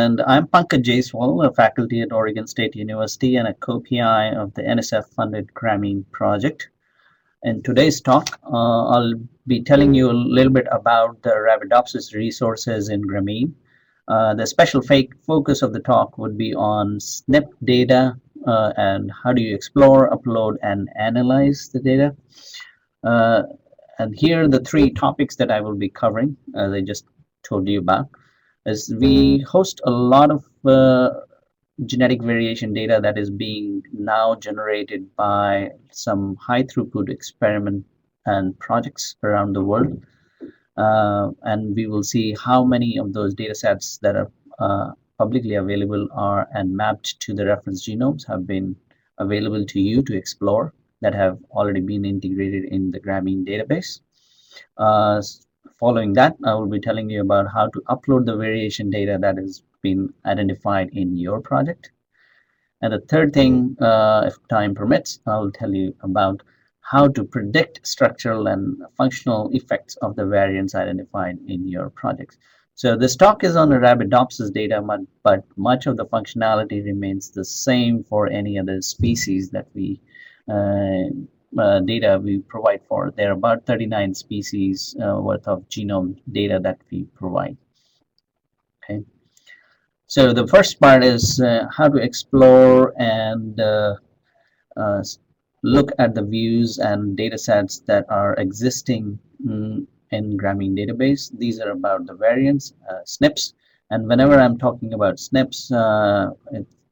and I'm Pankaj Jaiswal, a faculty at Oregon State University and a co-PI of the NSF-funded Gramene project. In today's talk, I'll be telling you a little bit about the Arabidopsis resources in Gramene. The special focus of the talk would be on SNP data and how do you explore, upload, and analyze the data. And here are the three topics that I will be covering, as I just told you about. Is we host a lot of genetic variation data that is being now generated by some high throughput experiment and projects around the world. And we will see how many of those data sets that are publicly available are and mapped to the reference genomes have been available to you to explore, that have already been integrated in the Gramene database. Following that, I will be telling you about how to upload the variation data that has been identified in your project. And the third thing, if time permits, I will tell you about how to predict structural and functional effects of the variants identified in your projects. So this talk is on Arabidopsis data, but much of the functionality remains the same for any other species that we data we provide for. There are about 39 species worth of genome data that we provide. Okay, so the first part is how to explore and look at the views and data sets that are existing in Gramene database. These are about the variants, SNPs, and whenever I'm talking about SNPs,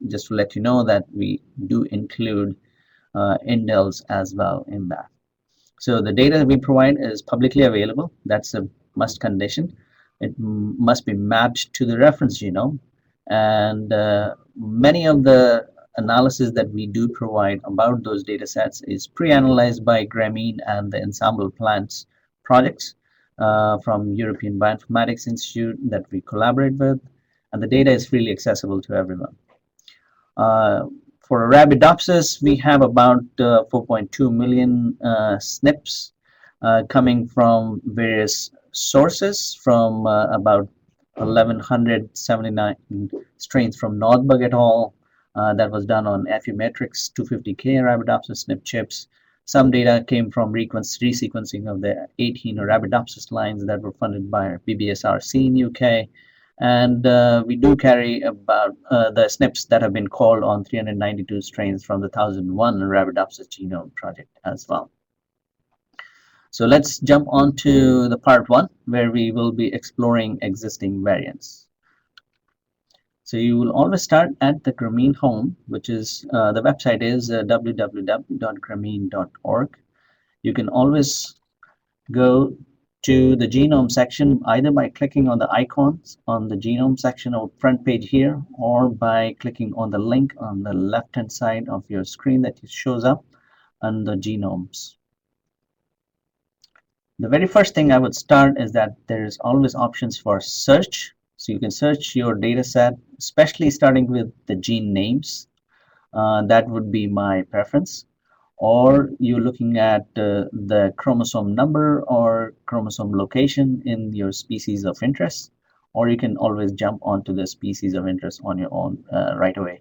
just to let you know that we do include indels as well in that. So the data we provide is publicly available. That's a must condition. It must be mapped to the reference genome, and many of the analysis that we do provide about those data sets is pre-analyzed by Gramene and the Ensemble Plants projects from European Bioinformatics Institute that we collaborate with, and the data is freely accessible to everyone. For Arabidopsis, we have about 4.2 million SNPs coming from various sources, from about 1179 strains from Nordberg et al. That was done on Affymetrix 250K Arabidopsis SNP chips. Some data came from resequencing of the 18 Arabidopsis lines that were funded by BBSRC in UK. And we do carry about the SNPs that have been called on 392 strains from the 1001 Arabidopsis genome project as well. So let's jump on to the part one, where we will be exploring existing variants. So you will always start at the Gramene home, which is the website is www.gramene.org. You can always go to the genome section either by clicking on the icons on the genome section or front page here, or by clicking on the link on the left hand side of your screen that shows up on the genomes. The very first thing I would start is that there's always options for search. So you can search your data set, especially starting with the gene names. That would be my preference. Or you're looking at the chromosome number or chromosome location in your species of interest, or you can always jump onto the species of interest on your own right away.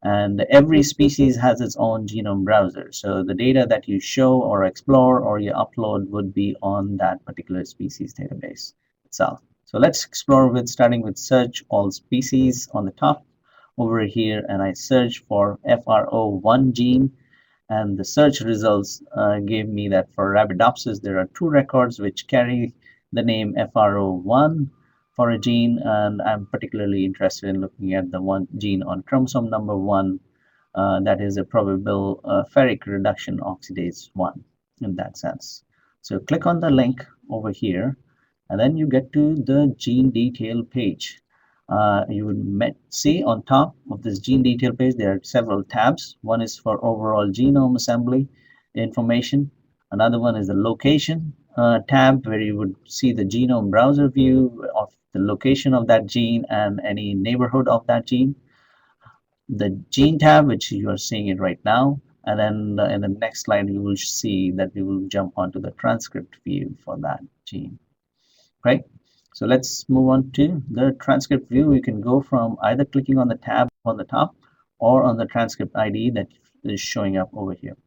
And every species has its own genome browser, so the data that you show or explore or you upload would be on that particular species database itself. So let's explore with starting with search all species on the top over here, and I search for FRO1 gene. And the search results gave me that for Arabidopsis, there are 2 records which carry the name FRO1 for a gene, and I'm particularly interested in looking at the one gene on chromosome number 1 that is a probable ferric reduction oxidase 1 in that sense. So click on the link over here, and then you get to the gene detail page. You would see on top of this gene detail page there are several tabs. One is for overall genome assembly information. Another one is the location tab, where you would see the genome browser view of the location of that gene and any neighborhood of that gene. The gene tab, which you are seeing it right now, and then in the next slide you will see that we will jump onto the transcript view for that gene. Right? So let's move on to the transcript view. You can go from either clicking on the tab on the top or on the transcript ID that is showing up over here.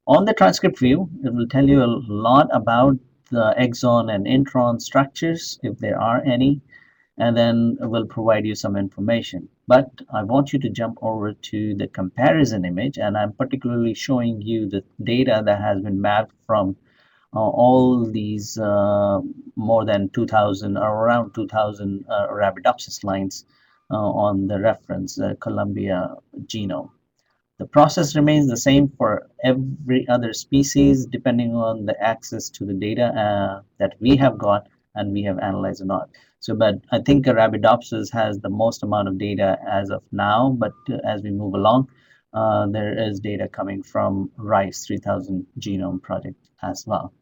On the transcript view, it will tell you a lot about the exon and intron structures, if there are any, and then will provide you some information. But I want you to jump over to the comparison image, and I'm particularly showing you the data that has been mapped from all these more than 2,000 or around 2,000 Arabidopsis lines on the reference Columbia genome. The process remains the same for every other species depending on the access to the data that we have got and we have analyzed or not. So, but I think Arabidopsis has the most amount of data as of now, but as we move along, there is data coming from RICE 3000 genome project as well.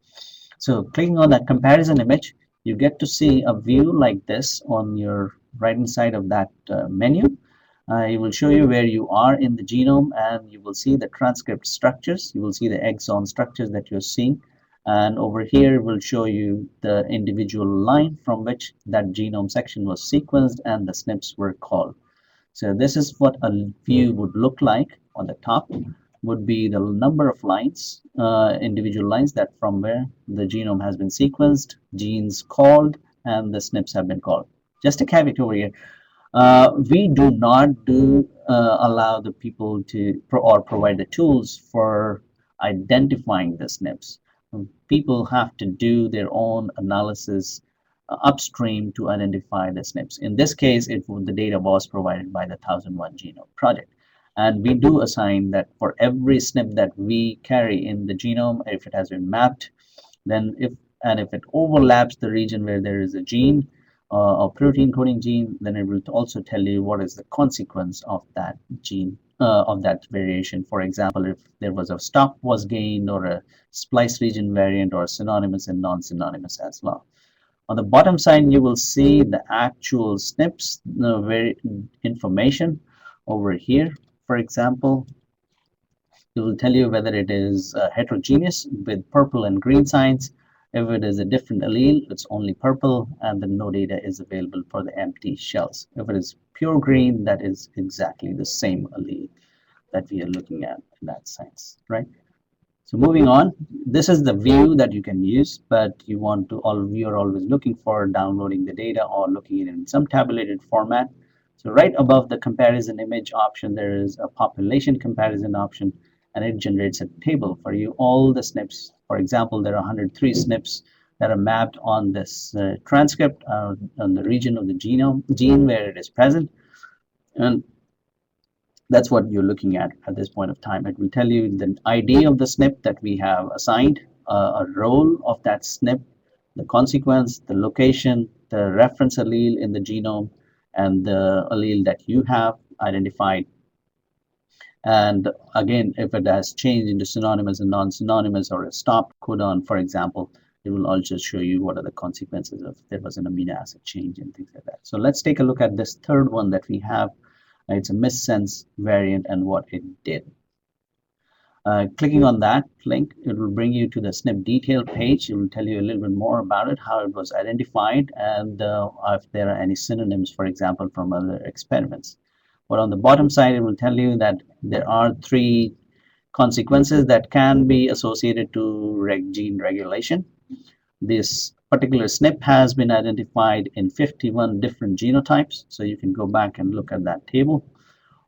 So clicking on that comparison image, you get to see a view like this on your right hand side of that menu. It will show you where you are in the genome, and you will see the transcript structures. You will see the exon structures that you're seeing. And over here, it will show you the individual line from which that genome section was sequenced and the SNPs were called. So this is what a view would look like. On the top would be the number of lines, individual lines that from where the genome has been sequenced, genes called, and the SNPs have been called. Just a caveat over here. We do not allow the people to provide the tools for identifying the SNPs. People have to do their own analysis upstream to identify the SNPs. In this case, the data was provided by the 1001 Genome Project. And we do assign that for every SNP that we carry in the genome, if it has been mapped, then if it overlaps the region where there is a gene, a protein coding gene, then it will also tell you what is the consequence of that gene, of that variation. For example, if there was a stop was gained or a splice region variant or synonymous and non-synonymous as well. On the bottom side, you will see the actual SNPs, information over here. For example, it will tell you whether it is heterogeneous with purple and green signs. If it is a different allele, it's only purple, and then no data is available for the empty shells. If it is pure green, that is exactly the same allele that we are looking at in that sense, right? So moving on, this is the view that you can use, but you are always looking for downloading the data or looking at it in some tabulated format. So right above the comparison image option, there is a population comparison option, and it generates a table for you, all the SNPs. For example, there are 103 SNPs that are mapped on this transcript on the region of the gene where it is present. And that's what you're looking at this point of time. It will tell you the ID of the SNP that we have assigned, a role of that SNP, the consequence, the location, the reference allele in the genome, and the allele that you have identified. And again, if it has changed into synonymous and non-synonymous or a stop codon, for example, it will also show you what are the consequences of there was an amino acid change and things like that. So let's take a look at this third one that we have. It's a missense variant and what it did. Clicking on that link, it will bring you to the SNP detail page. It will tell you a little bit more about it, how it was identified, and if there are any synonyms, for example, from other experiments. But on the bottom side, it will tell you that there are 3 consequences that can be associated to gene regulation. This particular SNP has been identified in 51 different genotypes, so you can go back and look at that table.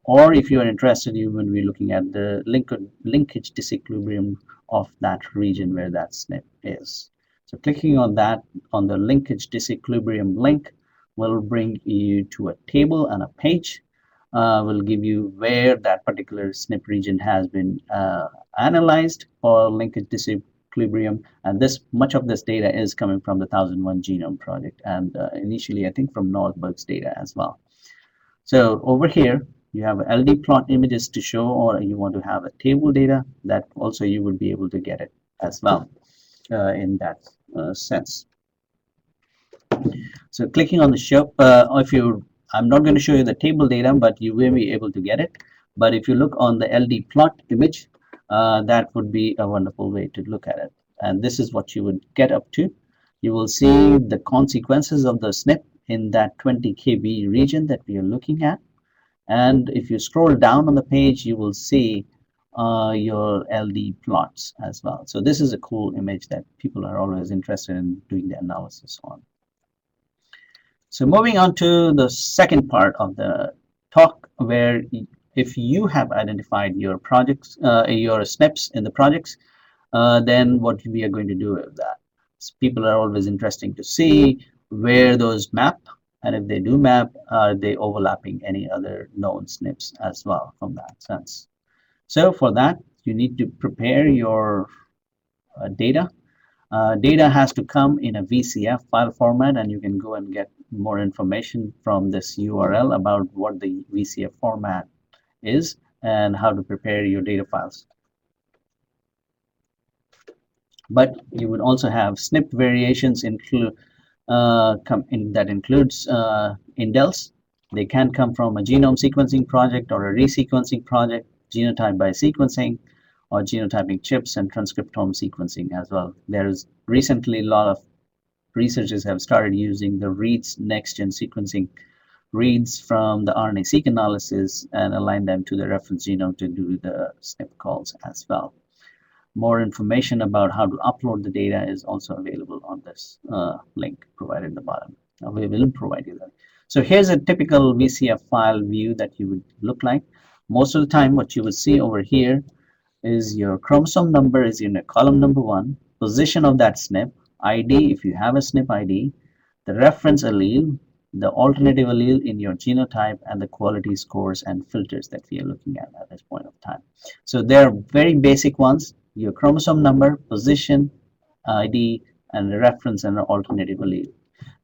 Or if you are interested, you will be looking at the linkage disequilibrium of that region where that SNP is. So clicking on that, on the linkage disequilibrium link, will bring you to a table and a page. Will give you where that particular SNP region has been analyzed for linkage disequilibrium, and much of this data is coming from the 1001 Genome Project, and initially I think from Nordberg's data as well. So over here you have LD plot images to show, or you want to have a table data, that also you would be able to get it as well in that sense. So clicking on the show, I'm not going to show you the table data, but you will be able to get it. But if you look on the LD plot image, that would be a wonderful way to look at it. And this is what you would get up to. You will see the consequences of the SNP in that 20 kb region that we are looking at. And if you scroll down on the page, you will see your LD plots as well. So this is a cool image that people are always interested in doing the analysis on. So moving on to the second part of the talk, where if you have identified your projects, your SNPs in the projects, then what we are going to do with that. So people are always interested to see where those map, and if they do map, are they overlapping any other known SNPs as well from that sense. So for that, you need to prepare your data. Data has to come in a VCF file format, and you can go and get more information from this URL about what the VCF format is and how to prepare your data files. But you would also have SNP variations that includes indels. They can come from a genome sequencing project or a resequencing project, genotype by sequencing, or genotyping chips and transcriptome sequencing as well. There's recently a lot of researchers have started using the reads next-gen sequencing reads from the RNA-seq analysis and align them to the reference genome to do the SNP calls as well. More information about how to upload the data is also available on this link provided at the bottom. We will provide you that. So here's a typical VCF file view that you would look like. Most of the time, what you will see over here is your chromosome number is in a column number 1, position of that SNP, ID if you have a SNP ID, the reference allele, the alternative allele in your genotype, and the quality scores and filters that we are looking at this point of time. So they're very basic ones. Your chromosome number, position, ID, and the reference and the alternative allele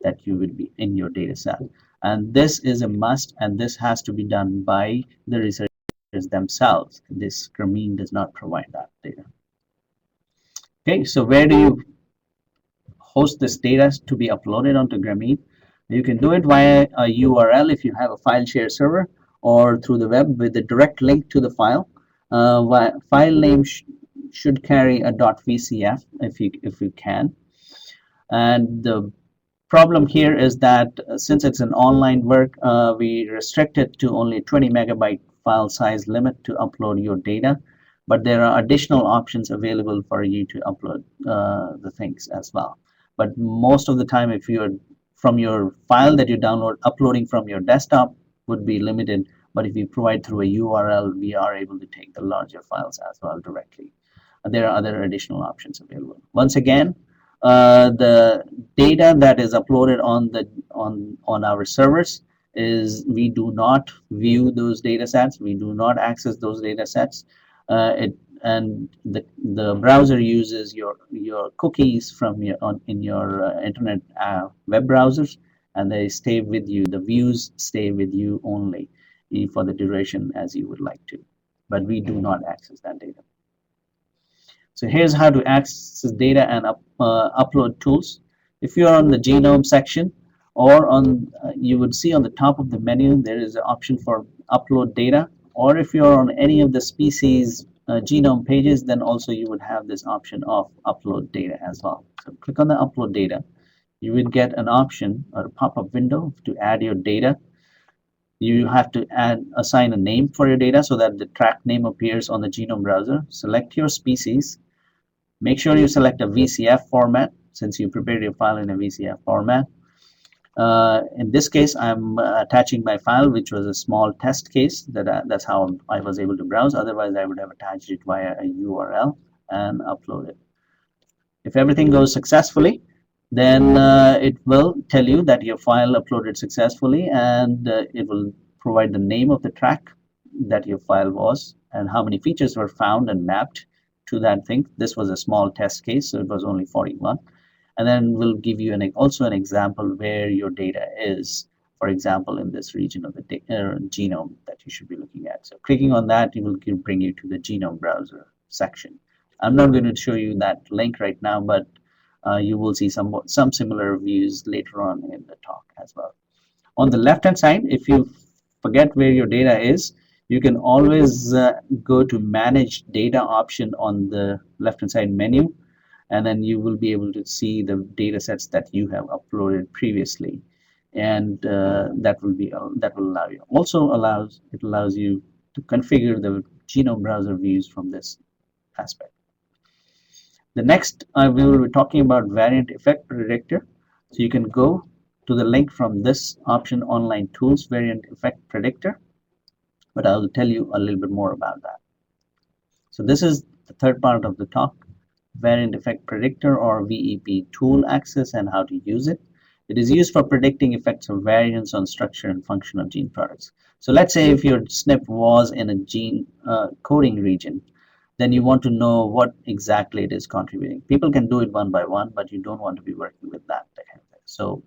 that you would be in your data set. And this is a must, and this has to be done by the researchers themselves. This Gramene does not provide that data. Okay, so where do you host this data to be uploaded onto Gramene? You can do it via a URL if you have a file share server, or through the web with a direct link to the file. File name should carry a .vcf if you can. And the problem here is that since it's an online work, we restrict it to only 20 megabyte file size limit to upload your data, but there are additional options available for you to upload the things as well. But most of the time, if you're from your file that you download, uploading from your desktop would be limited, but if you provide through a URL, we are able to take the larger files as well directly. There are other additional options available. Once again, the data that is uploaded on our servers is we do not view those data sets. We do not access those data sets. And the browser uses your cookies from in your internet web browsers, and they stay with you. The views stay with you only for the duration as you would like to, but we do not access that data. So here's how to access data and upload tools. If you're on the genome section, or on you would see on the top of the menu there is an option for upload data, or if you're on any of the species genome pages, then also you would have this option of upload data as well. So click on the upload data. You would get an option or a pop-up window to add your data. You have to assign a name for your data so that the track name appears on the Genome Browser. Select your species. Make sure you select a VCF format since you prepared your file in a VCF format. In this case, I'm attaching my file, which was a small test case. That's how I was able to browse. Otherwise, I would have attached it via a URL and upload it. If everything goes successfully, then it will tell you that your file uploaded successfully, and it will provide the name of the track that your file was and how many features were found and mapped to that thing. This was a small test case, so it was only 41. And then we'll give you also an example where your data is, for example, in this region of the genome that you should be looking at. So clicking on that, it will bring you to the Genome Browser section. I'm not going to show you that link right now, but you will see some similar views later on in the talk as well. On the left-hand side, if you forget where your data is, you can always go to Manage Data option on the left-hand side menu, and then you will be able to see the data sets that you have uploaded previously, and that will allow you. Also allows you to configure the genome browser views from this aspect. The next we will be talking about variant effect predictor. So you can go to the link from this option, online tools variant effect predictor, but I will tell you a little bit more about that. So this is the third part of the talk, variant effect predictor or VEP tool access and how to use it. It is used for predicting effects of variants on structure and function of gene products. So let's say if your SNP was in a gene coding region, then you want to know what exactly it is contributing. People can do it one by one, but you don't want to be working with that. So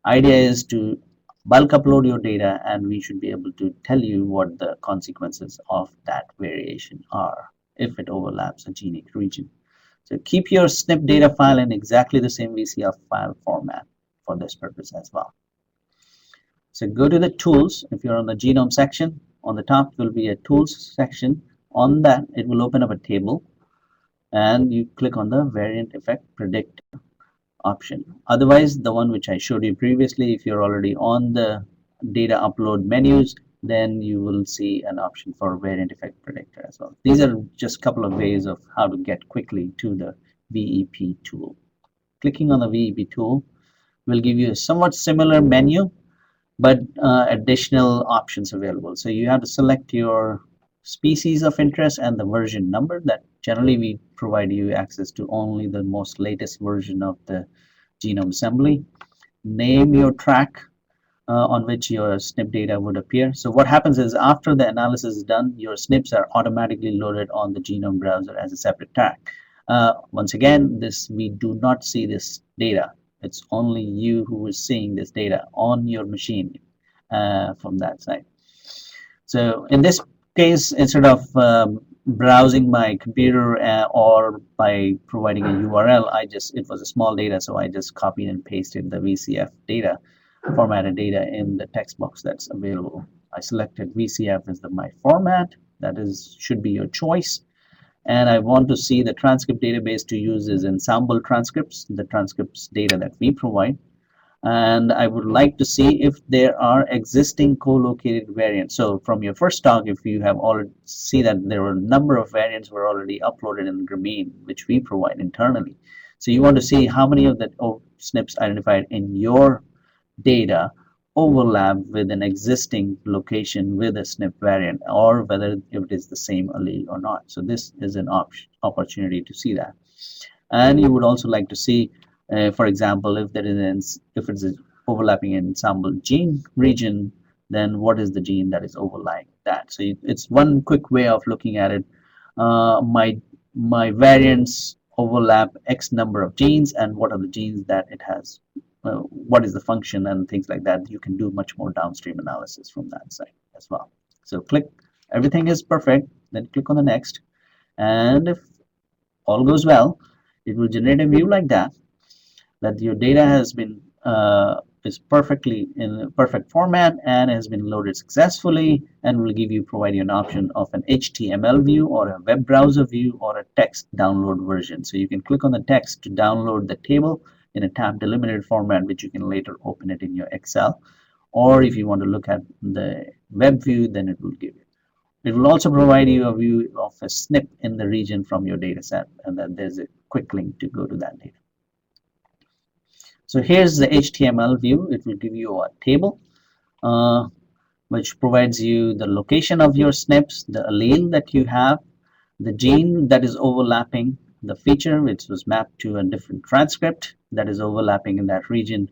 idea is to bulk upload your data, and we should be able to tell you what the consequences of that variation are if it overlaps a gene region. So keep your SNP data file in exactly the same VCF file format for this purpose as well. So go to the tools. If you're on the genome section, on the top will be a tools section. On that, it will open up a table, and you click on the variant effect predictor option. Otherwise, the one which I showed you previously, if you're already on the data upload menus, then you will see an option for variant effect predictor as well. These are just a couple of ways of how to get quickly to the VEP tool. Clicking on the VEP tool will give you a somewhat similar menu, but additional options available. So you have to select your species of interest and the version number. That generally we provide you access to only the most latest version of the genome assembly. Name your track on which your SNP data would appear. So what happens is after the analysis is done, your SNPs are automatically loaded on the genome browser as a separate track. Once again, we do not see this data. It's only you who is seeing this data on your machine from that side. So in this case, instead of browsing my computer or by providing a URL, it was a small data, so I just copied and pasted the VCF data, formatted data in the text box that's available. I selected VCF as my format. That should be your choice. And I want to see the transcript database to use is ensemble transcripts, the transcripts data that we provide. And I would like to see if there are existing co-located variants. So from your first talk, if you have already see that there were a number of variants were already uploaded in Gramene, which we provide internally. So you want to see how many of the SNPs identified in your data overlap with an existing location with a SNP variant, or whether if it is the same allele or not. So this is an opportunity to see that. And you would also like to see, for example, if it's overlapping in ensemble gene region, then what is the gene that is overlying that? So it's one quick way of looking at it. My variants overlap X number of genes, and what are the genes that it has? What is the function and things like that. You can do much more downstream analysis from that side as well. So click, everything is perfect, then click on the next, and if all goes well, it will generate a view like that your data has been is perfectly in a perfect format and has been loaded successfully, and will provide you an option of an HTML view or a web browser view or a text download version. So you can click on the text to download the table in a tab delimited format, which you can later open it in your Excel. Or if you want to look at the web view, then it will give you. It will also provide you a view of a SNP in the region from your data set, and then there's a quick link to go to that data. So here's the HTML view. It will give you a table which provides you the location of your SNPs, the allele that you have, the gene that is overlapping, the feature which was mapped to a different transcript that is overlapping in that region.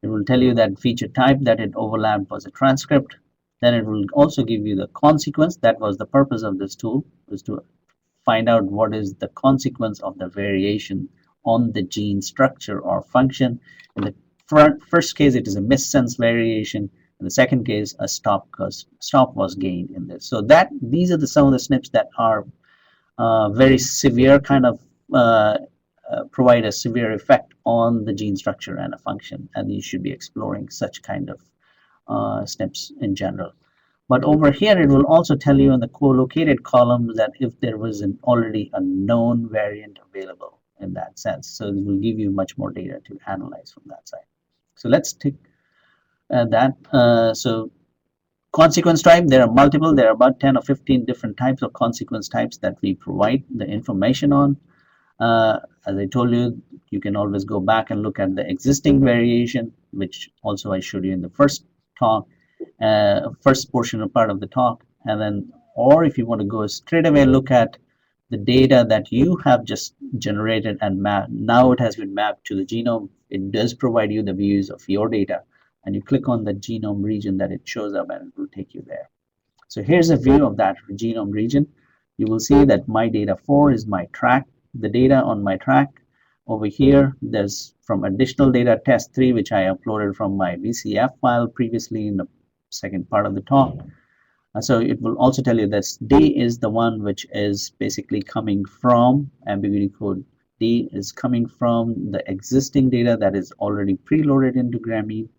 It will tell you that feature type that it overlapped was a transcript. Then it will also give you the consequence. That was the purpose of this tool, was to find out what is the consequence of the variation on the gene structure or function. In the first case, it is a missense variation. In the second case, a stop was gained in this. So these are some of the SNPs that are very severe, kind of provide a severe effect on the gene structure and a function, and you should be exploring such kind of SNPs in general. But over here, it will also tell you in the co-located column that if there was already a known variant available in that sense. So it will give you much more data to analyze from that side. So let's take that. So consequence type, there are multiple. There are about 10 or 15 different types of consequence types that we provide the information on. As I told you, you can always go back and look at the existing variation, which also I showed you in the first talk, first portion or part of the talk. And then, or if you want to go straight away, look at the data that you have just generated and mapped. Now it has been mapped to the genome. It does provide you the views of your data, and you click on the genome region that it shows up and it will take you there. So here's a view of that genome region. You will see that my data 4 is my track. The data on my track over here, there's from additional data test 3, which I uploaded from my VCF file previously in the second part of the talk. So it will also tell you that D is the one which is basically coming from ambiguity code. D is coming from the existing data that is already preloaded into Gramene.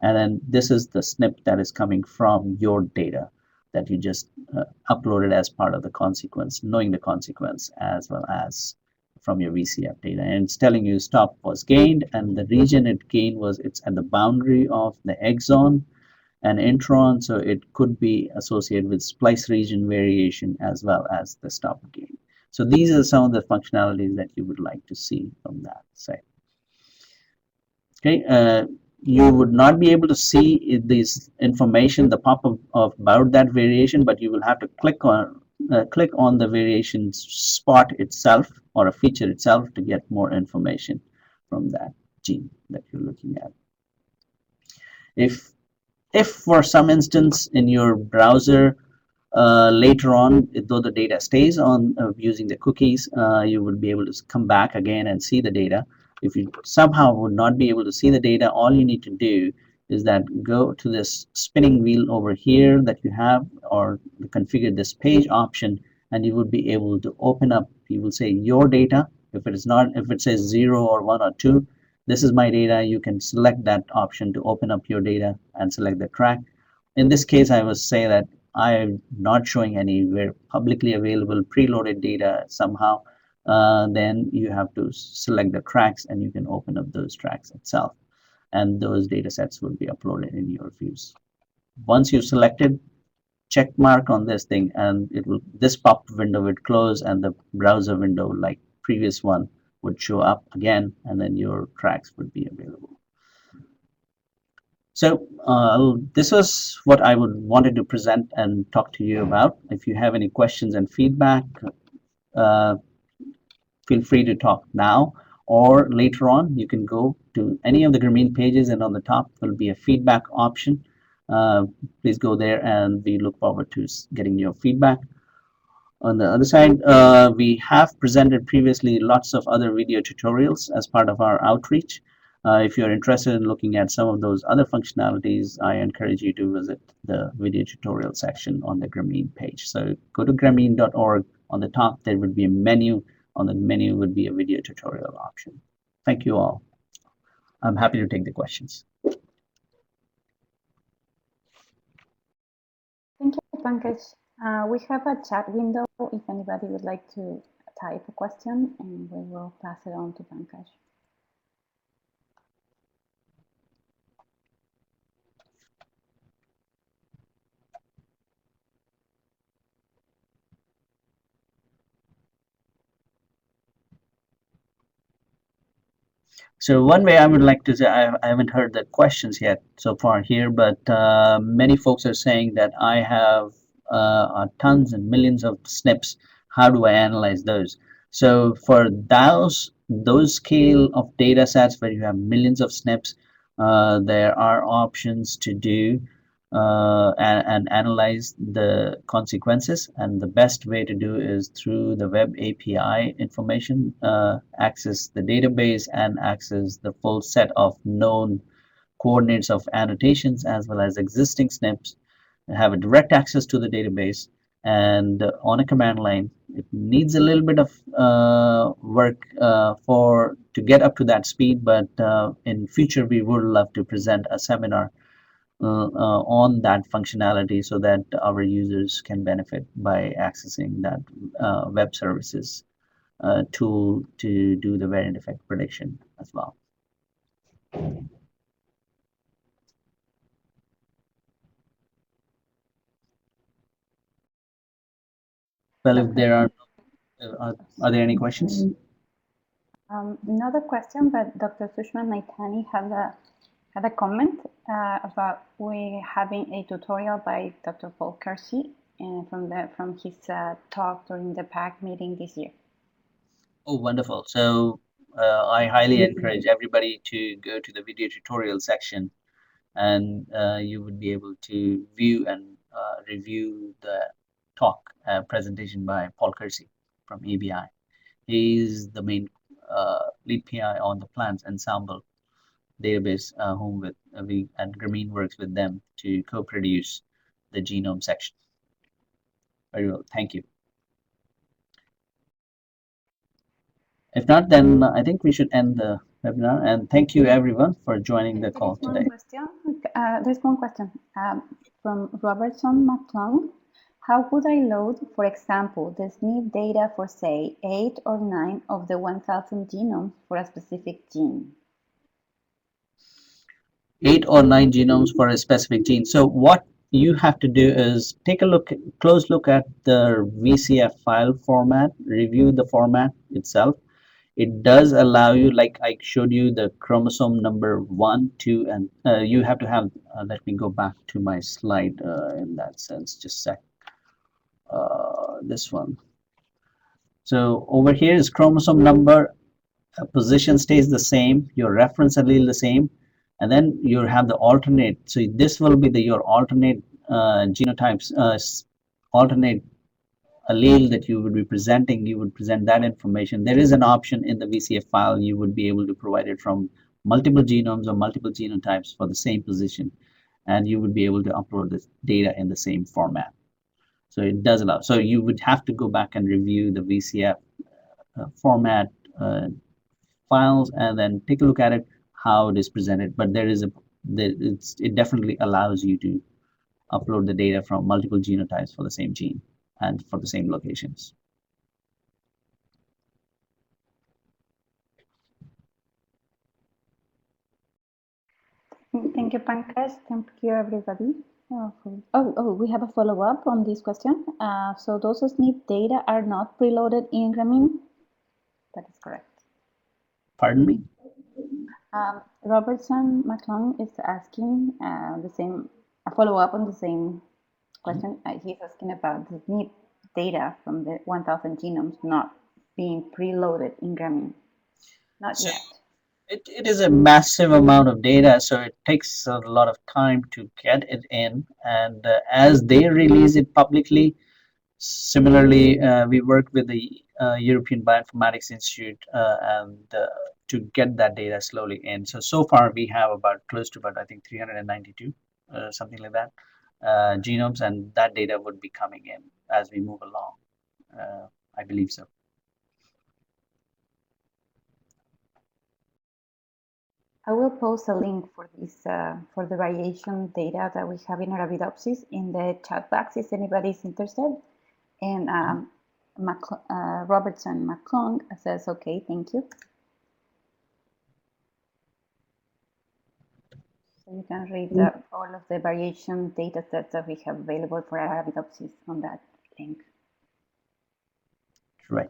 And then this is the SNP that is coming from your data that you just uploaded as part of the consequence, knowing the consequence, as well as from your VCF data. And it's telling you stop was gained, and the region it gained was it's at the boundary of the exon and intron, so it could be associated with splice region variation as well as the stop gain. So these are some of the functionalities that you would like to see from that side. Okay, you would not be able to see this information, the pop-up about that variation, but you will have to click on the variation spot itself or a feature itself to get more information from that gene that you're looking at. If for some instance in your browser later on, though the data stays on using the cookies, you will be able to come back again and see the data. If you somehow would not be able to see the data, all you need to do is that go to this spinning wheel over here that you have, or configure this page option, and you would be able to open up, you will say your data. If it says 0 or 1 or 2, this is my data. You can select that option to open up your data and select the track. In this case, I would say that I'm not showing any publicly available preloaded data somehow. Then you have to select the tracks, and you can open up those tracks itself, and those data sets will be uploaded in your views. Once you've selected, check mark on this thing, and this pop-up window would close, and the browser window like previous one would show up again, and then your tracks would be available. So this was what I wanted to present and talk to you about. If you have any questions and feedback, feel free to talk now, or later on you can go to any of the Gramene pages, and on the top will be a feedback option. Please go there, and we look forward to getting your feedback. On the other side, we have presented previously lots of other video tutorials as part of our outreach. If you're interested in looking at some of those other functionalities, I encourage you to visit the video tutorial section on the Gramene page. So go to gramene.org. On the top, there would be a menu. On the menu would be a video tutorial option. Thank you all. I'm happy to take the questions. Thank you, Pankaj. We have a chat window if anybody would like to type a question, and we will pass it on to Pankaj. So one way I would like to say, I haven't heard the questions yet so far here, but many folks are saying that I have tons and millions of SNPs. How do I analyze those? So for those scale of data sets where you have millions of SNPs, there are options to do and analyze the consequences, and the best way to do is through the web API information, access the database and access the full set of known coordinates of annotations as well as existing SNPs, have a direct access to the database, and on a command line. It needs a little bit of work to get up to that speed, but in future we would love to present a seminar on that functionality so that our users can benefit by accessing that web services tool to do the variant effect prediction as well. Well, if there are there any questions? Another question, but Dr. Sushma Naithani had a comment about we having a tutorial by Dr. Paul Kersey from his talk during the PAC meeting this year. Oh, wonderful. So I highly encourage everybody to go to the video tutorial section, and you would be able to view and review the talk presentation by Paul Kersey from ABI. He's the main lead PI on the plants ensemble database, whom with we and Gramene works with them to co-produce the genome section. Very well, thank you. If not, then I think we should end the webinar, and thank you everyone for joining the call today. There's one question from Robertson McClung. How would I load, for example, the SNP data for, say, 8 or 9 of the 1,000 genomes for a specific gene? 8 or 9 genomes for a specific gene. So what you have to do is take a close look at the VCF file format, review the format itself. It does allow you, like I showed you, the chromosome number 1, 2, and you have to have, let me go back to my slide in that sense, just a sec. This one. So over here is chromosome number, position stays the same, your reference allele the same, and then you have the alternate. So this will be your alternate genotypes, alternate allele that you would be presenting. You would present that information. There is an option in the VCF file. You would be able to provide it from multiple genomes or multiple genotypes for the same position, and you would be able to upload this data in the same format. So it does allow. So you would have to go back and review the VCF format files and then take a look at it, how it is presented. But it definitely allows you to upload the data from multiple genotypes for the same gene and for the same locations. Thank you, Pankaj. Thank you, everybody. We have a follow-up on this question. So those SNP data are not preloaded in Gramene? That is correct. Pardon me? Robertson McClung is asking a follow-up on the same question. He's asking about the SNP data from the 1,000 genomes not being preloaded in Gramene. Not yet. It is a massive amount of data, so it takes a lot of time to get it in. And as they release it publicly, similarly, we work with the European Bioinformatics Institute and to get that data slowly in. So far we have close to I think 392, something like that, genomes, and that data would be coming in as we move along. I believe so. I will post a link for this for the variation data that we have in Arabidopsis in the chat box if anybody is interested. And Robertson McClung says, okay, thank you. So you can read all of the variation data sets that we have available for Arabidopsis on that link. Right.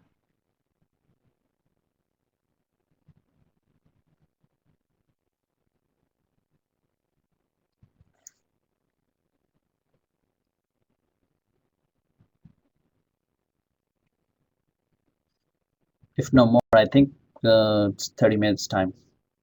If no more, I think it's 30 minutes time.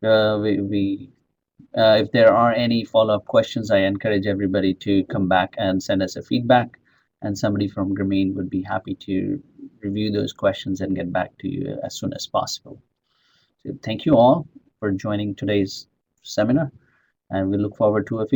If there are any follow-up questions, I encourage everybody to come back and send us a feedback, and somebody from Gramene would be happy to review those questions and get back to you as soon as possible. So thank you all for joining today's seminar, and we look forward to a